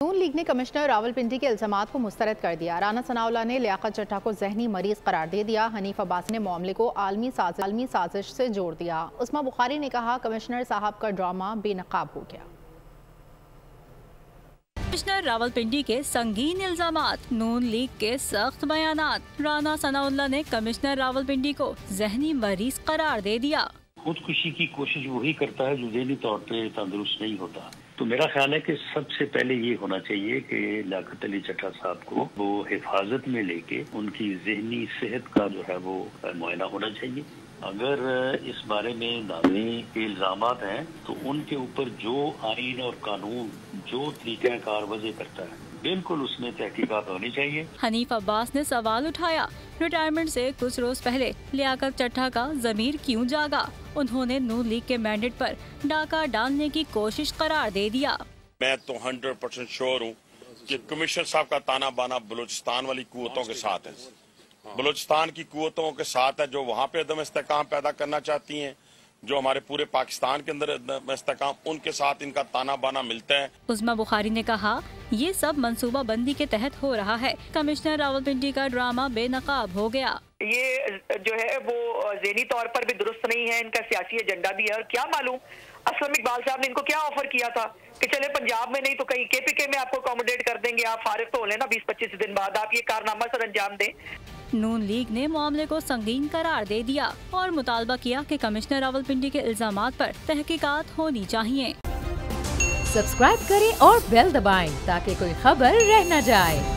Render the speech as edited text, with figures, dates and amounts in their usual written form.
नून league ने commissioner Rawalpindi के इल्जामात को मुस्तरद कर दिया। राना सनाउल्लाह ने लियाकत चड्ढा को जहनी मरीज करार दे दिया। हनीफ अब्बास ने मामले को आलमी साजिश से जोड़ दिया। उस्मा बुखारी ने कहा कमिश्नर साहब का ड्रामा बेनकाब हो गया। कमिश्नर रावलपिंडी के संगीन इल्जामात, नून लीग के सख्त बयानात। राना सनाउल्लाह ने कमिश्नर रावलपिंडी को जहनी मरीज करार दे दिया। खुदकुशी की कोशिश वही करता है जो ज़हनी तौर पे तंदुरुस्त नहीं होता। तो मेरा ख्याल है कि सबसे पहले ये होना चाहिए कि लियाकत अली चड्ढा साहब को वो हिफाजत में लेके उनकी ज़हनी सेहत का जो है वो मुआयना होना चाहिए। अगर इस बारे में दावे के इल्जामात हैं तो उनके ऊपर जो आइन और कानून जो तरीक़ाकार वज़े करता है बिल्कुल उसमें तहकीकात होनी चाहिए। हनीफ अब्बास ने सवाल उठाया, रिटायरमेंट से कुछ रोज पहले लियाकत चड्ढा का ज़मीर क्यों जागा? उन्होंने नून लीग के मैंडेट पर डाका डालने की कोशिश करार दे दिया। मैं तो 100% श्योर हूँ कि कमिश्नर साहब का ताना बाना बलूचिस्तान वाली कुव्वतों के साथ है, बलूचिस्तान की कुव्वतों के साथ है जो वहाँ पे अदम इस्तेकाम पैदा करना चाहती हैं, जो हमारे पूरे पाकिस्तान के अंदर इस्तेकाम, उनके साथ इनका ताना बाना मिलता है। उस्मा बुखारी ने कहा ये सब मंसूबा बंदी के तहत हो रहा है। कमिश्नर रावलपिंडी का ड्रामा बेनकाब हो गया। ये जो है वो ज़हनी तौर पर भी दुरुस्त नहीं है, इनका सियासी एजेंडा भी है। और क्या मालूम असलम इकबाल साहब ने इनको क्या ऑफर किया था कि चले पंजाब में नहीं तो कहीं केपीके में आपको अकोमोडेट कर देंगे, आप फारिग तो हो लेना 20-25 दिन बाद, आप ये कारनामा सर अंजाम दें। नून लीग ने मामले को संगीन करार दे दिया और मुतालबा किया कि कमिश्नर रावलपिंडी के इल्जामात पर तहकीकात होनी चाहिए। सब्सक्राइब करें और बेल दबाएं ताकि कोई खबर रह न जाए।